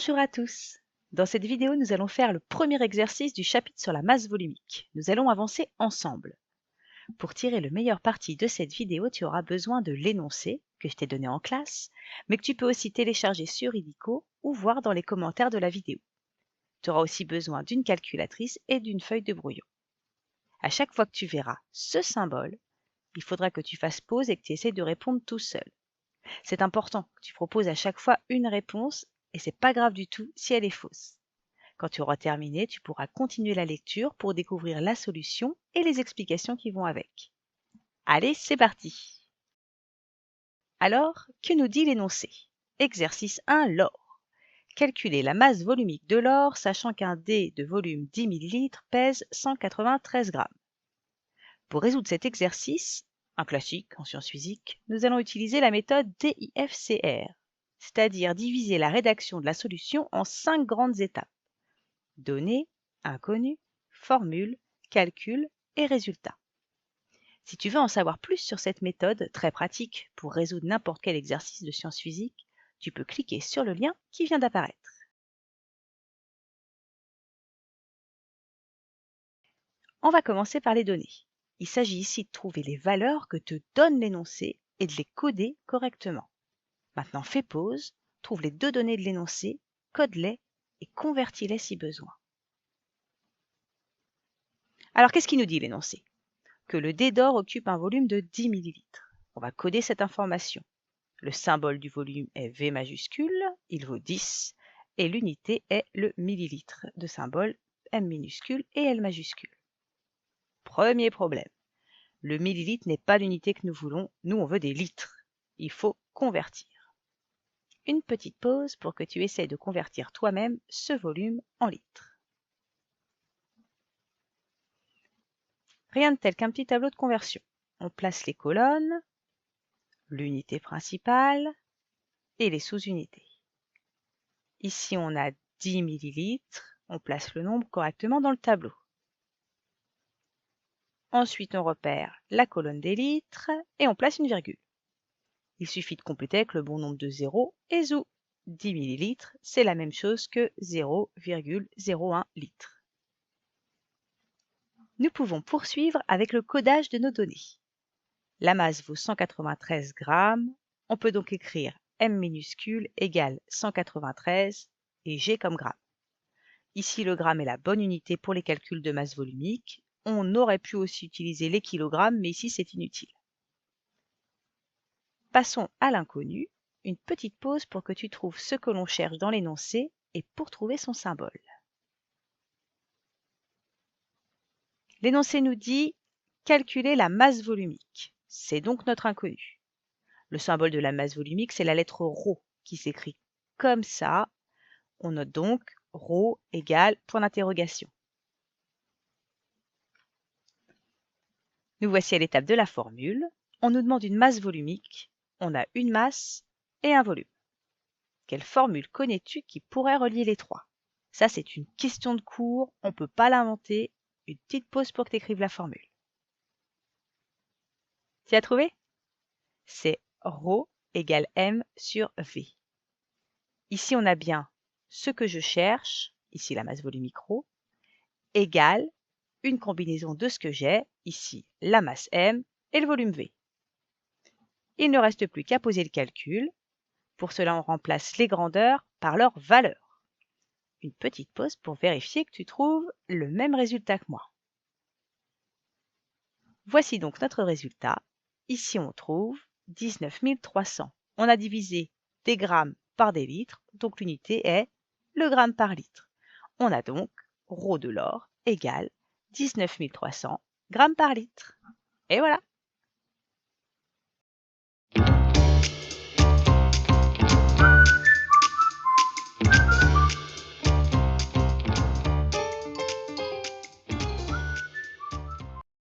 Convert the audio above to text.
Bonjour à tous. Dans cette vidéo, nous allons faire le premier exercice du chapitre sur la masse volumique. Nous allons avancer ensemble. Pour tirer le meilleur parti de cette vidéo, tu auras besoin de l'énoncé que je t'ai donné en classe, mais que tu peux aussi télécharger sur Illico ou voir dans les commentaires de la vidéo. Tu auras aussi besoin d'une calculatrice et d'une feuille de brouillon. À chaque fois que tu verras ce symbole, il faudra que tu fasses pause et que tu essaies de répondre tout seul. C'est important que tu proposes à chaque fois une réponse et c'est pas grave du tout si elle est fausse. Quand tu auras terminé, tu pourras continuer la lecture pour découvrir la solution et les explications qui vont avec. Allez, c'est parti! Alors, que nous dit l'énoncé? Exercice 1, l'or. Calculer la masse volumique de l'or, sachant qu'un dé de volume 10 ml pèse 193 grammes. Pour résoudre cet exercice, un classique en sciences physiques, nous allons utiliser la méthode DIFCR, c'est-à-dire diviser la rédaction de la solution en 5 grandes étapes. Données, inconnues, formule, calcul et résultat. Si tu veux en savoir plus sur cette méthode très pratique pour résoudre n'importe quel exercice de sciences physiques, tu peux cliquer sur le lien qui vient d'apparaître. On va commencer par les données. Il s'agit ici de trouver les valeurs que te donne l'énoncé et de les coder correctement. Maintenant, fais pause, trouve les deux données de l'énoncé, code-les et convertis-les si besoin. Alors, qu'est-ce qu'il nous dit l'énoncé? Que le dé d'or occupe un volume de 10 ml. On va coder cette information. Le symbole du volume est V majuscule, il vaut 10, et l'unité est le millilitre, de symbole M minuscule et L majuscule. Premier problème, le millilitre n'est pas l'unité que nous voulons, nous on veut des litres. Il faut convertir. Une petite pause pour que tu essaies de convertir toi-même ce volume en litres. Rien de tel qu'un petit tableau de conversion. On place les colonnes, l'unité principale et les sous-unités. Ici, on a 10 ml. On place le nombre correctement dans le tableau. Ensuite, on repère la colonne des litres et on place une virgule. Il suffit de compléter avec le bon nombre de zéros et zou. 10 ml, c'est la même chose que 0,01 litre. Nous pouvons poursuivre avec le codage de nos données. La masse vaut 193 grammes. On peut donc écrire M minuscule égale 193 et G comme gramme. Ici, le gramme est la bonne unité pour les calculs de masse volumique. On aurait pu aussi utiliser les kilogrammes, mais ici, c'est inutile. Passons à l'inconnu. Une petite pause pour que tu trouves ce que l'on cherche dans l'énoncé et pour trouver son symbole. L'énoncé nous dit « Calculer la masse volumique ». C'est donc notre inconnu. Le symbole de la masse volumique, c'est la lettre ρ qui s'écrit comme ça. On note donc ρ égale point d'interrogation. Nous voici à l'étape de la formule. On nous demande une masse volumique. On a une masse et un volume. Quelle formule connais-tu qui pourrait relier les trois? Ça, c'est une question de cours. On ne peut pas l'inventer. Une petite pause pour que tu écrives la formule. Tu as trouvé? C'est ρ égale M sur V. Ici, on a bien ce que je cherche, ici la masse volumique ρ, égale une combinaison de ce que j'ai, ici la masse M et le volume V. Il ne reste plus qu'à poser le calcul. Pour cela, on remplace les grandeurs par leurs valeurs. Une petite pause pour vérifier que tu trouves le même résultat que moi. Voici donc notre résultat. Ici, on trouve 19 300. On a divisé des grammes par des litres, donc l'unité est le gramme par litre. On a donc ρ de l'or égale 19 300 grammes par litre. Et voilà!